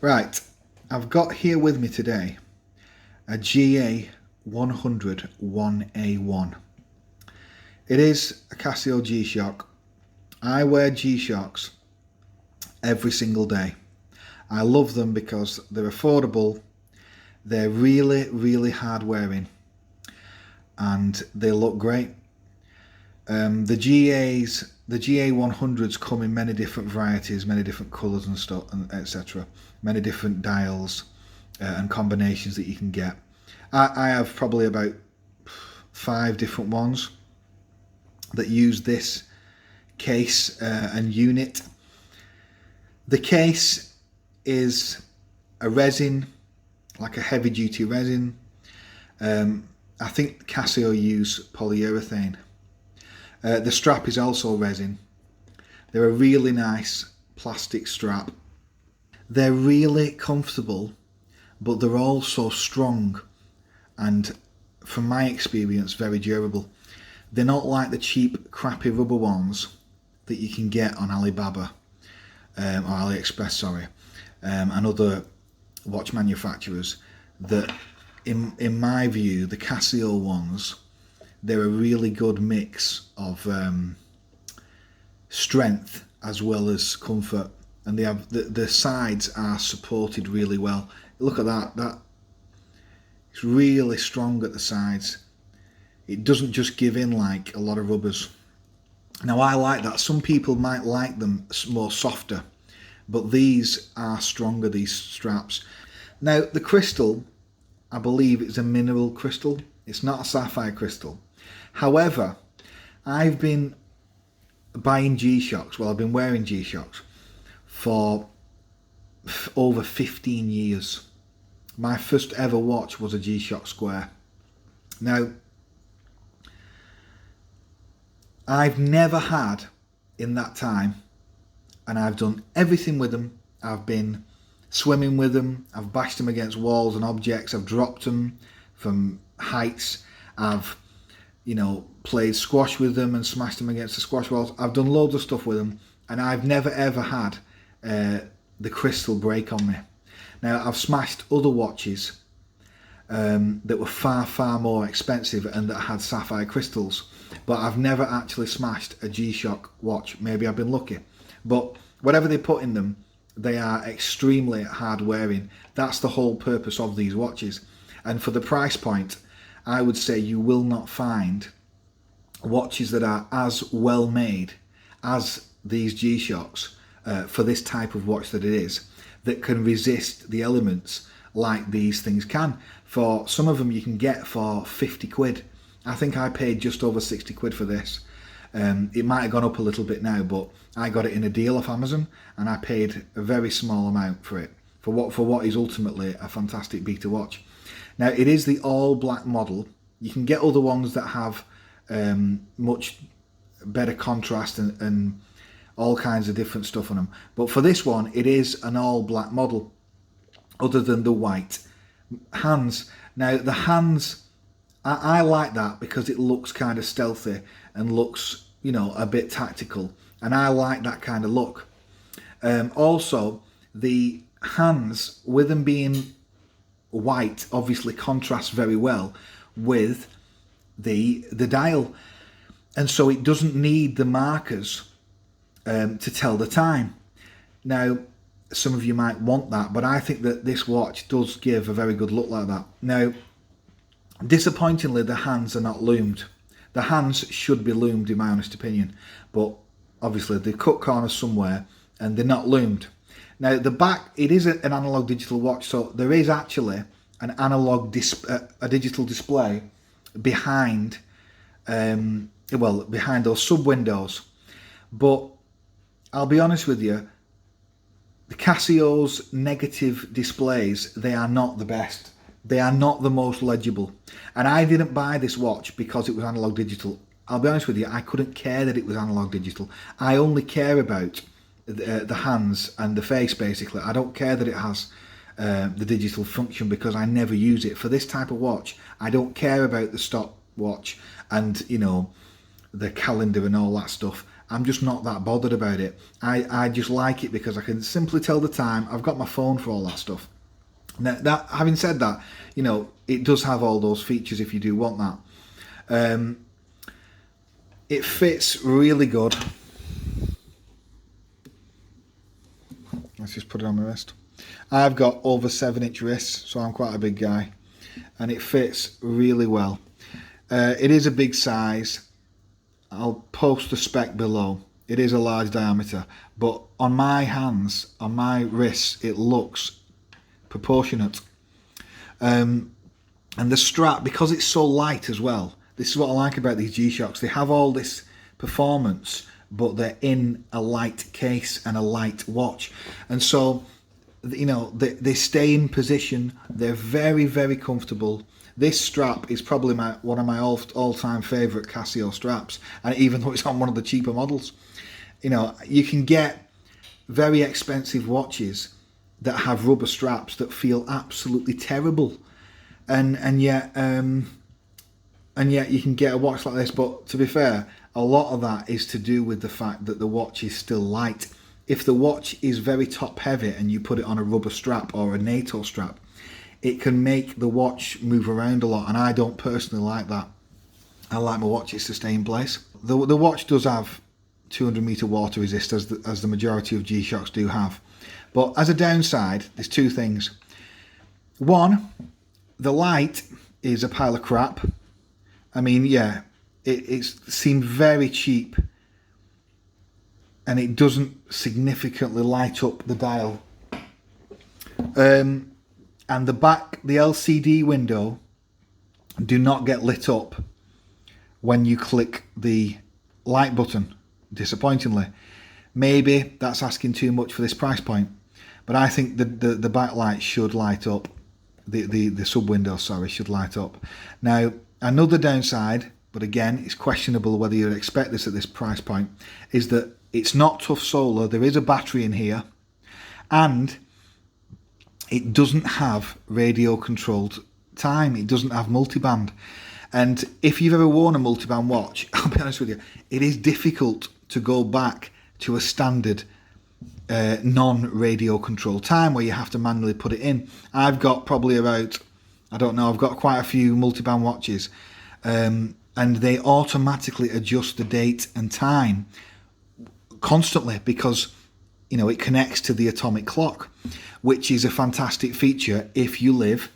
Right, I've got here with me today a GA-100-1A1. It is a Casio G-Shock. I wear G-Shocks every single day. I love them because they're affordable, they're really hard wearing, and they look great. The GA-100s come in many different varieties, many different colours and stuff, and etc. Many different dials and combinations that you can get. I have probably about 5 different ones that use this case and unit. The case is a resin, like a heavy duty resin. I think Casio use polyurethane. The strap is also resin. They're a really nice plastic strap. They're really comfortable, but they're also strong and, from my experience, very durable. They're not like the cheap crappy rubber ones that you can get on Alibaba or AliExpress, sorry, and other watch manufacturers. That in my view, the Casio ones, they're a really good mix of strength as well as comfort, and they have the sides are supported really well. Look at that, it's really strong at the sides. It doesn't just give in like a lot of rubbers. Now I like that. Some people might like them more softer, but these are stronger, these straps. Now the crystal, I believe it's a mineral crystal. It's not a sapphire crystal. However, I've been buying G-Shocks, well, I've been wearing G-Shocks for over 15 years. My first ever watch was a G-Shock Square. Now, I've never had in that time, and I've done everything with them. I've been swimming with them, I've bashed them against walls and objects, I've dropped them from heights, I've played squash with them and smashed them against the squash walls. I've done loads of stuff with them, and I've never ever had the crystal break on me. Now I've smashed other watches that were far more expensive and that had sapphire crystals, but I've never actually smashed a G-Shock watch. Maybe I've been lucky, but whatever they put in them, they are extremely hard wearing. That's the whole purpose of these watches, and for the price point, I would say you will not find watches that are as well made as these G-Shocks for this type of watch that it is, that can resist the elements like these things can. For some of them you can get for 50 quid. I think I paid just over 60 quid for this. It might have gone up a little bit now, but I got it in a deal off Amazon and I paid a very small amount for it, for what is ultimately a fantastic beta watch. Now it is the all black model. You can get other ones that have much better contrast and all kinds of different stuff on them, but for this one it is an all black model, other than the white hands. Now the hands, I like that because it looks kind of stealthy and looks, a bit tactical, and I like that kind of look. Also, the hands, with them being white, obviously contrasts very well with the dial, and so it doesn't need the markers to tell the time. Now some of you might want that, but I think that this watch does give a very good look like that. Now disappointingly, the hands are not loomed. The hands should be loomed in my honest opinion, but obviously they cut corners somewhere and they're not loomed. Now the back, it is an analog digital watch, so there is actually an analog a digital display behind behind those sub windows. But I'll be honest with you, the Casio's negative displays, they are not the best. They are not the most legible. And I didn't buy this watch because it was analog digital. I'll be honest with you, I couldn't care that it was analog digital. I only care about the hands and the face, basically. I don't care that it has the digital function because I never use it. For this type of watch, I don't care about the stopwatch and, the calendar and all that stuff. I'm just not that bothered about it. I just like it because I can simply tell the time. I've got my phone for all that stuff. Now, having said that, you know, it does have all those features if you do want that. It fits really good. Let's just put it on my wrist. I've got over 7-inch wrists, so I'm quite a big guy, and it fits really well. It is a big size. I'll post the spec below. It is a large diameter, but on my hands, on my wrists, it looks proportionate. And the strap, because it's so light as well, this is what I like about these G-Shocks. They have all this performance, but they're in a light case and a light watch. And so, you know, they stay in position. They're very, very comfortable. This strap is probably one of my all-time favourite Casio straps, and even though it's on one of the cheaper models. You know, you can get very expensive watches that have rubber straps that feel absolutely terrible, and yet you can get a watch like this. But to be fair, a lot of that is to do with the fact that the watch is still light. If the watch is very top heavy and you put it on a rubber strap or a NATO strap, it can make the watch move around a lot, and I don't personally like that. I like my watches to stay in place. The watch does have 200 meter water resist, as the majority of G-Shocks do have. But as a downside, there's two things. One, the light is a pile of crap. I mean, yeah, it seemed very cheap, and it doesn't significantly light up the dial. And the LCD window do not get lit up when you click the light button, disappointingly. Maybe that's asking too much for this price point, but I think the backlight should light up. The sub window, sorry, should light up. Now, another downside, but again, it's questionable whether you'd expect this at this price point, is that it's not tough solar. There is a battery in here, and it doesn't have radio controlled time. It doesn't have multiband. And if you've ever worn a multiband watch, I'll be honest with you, it is difficult to go back to a standard non-radio controlled time where you have to manually put it in. I've got probably about, I don't know, I've got quite a few multiband watches, and they automatically adjust the date and time constantly because, you know, it connects to the atomic clock, which is a fantastic feature if you live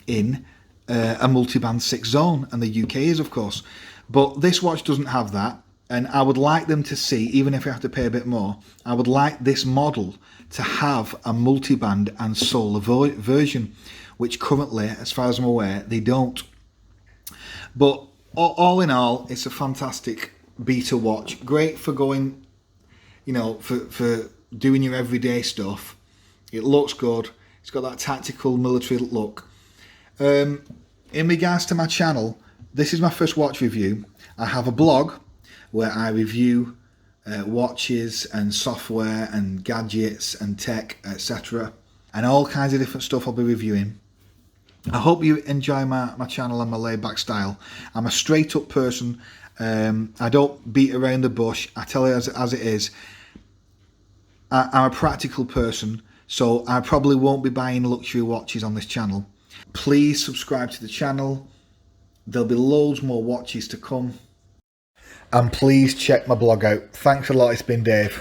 in a multiband 6 zone, and the UK is, of course. But this watch doesn't have that, and I would like them to see, even if you have to pay a bit more, I would like this model to have a multiband and solar version, which currently, as far as I'm aware, they don't. But all in all, it's a fantastic beta watch. Great for going, you know, for doing your everyday stuff. It looks good. It's got that tactical military look. In regards to my channel, this is my first watch review. I have a blog where I review watches and software and gadgets and tech, etc. And all kinds of different stuff I'll be reviewing. I hope you enjoy my channel and my laid back style. I'm a straight up person. I don't beat around the bush. I tell you as it is. I'm a practical person, so I probably won't be buying luxury watches on this channel. Please subscribe to the channel. There'll be loads more watches to come. And please check my blog out. Thanks a lot. It's been Dave.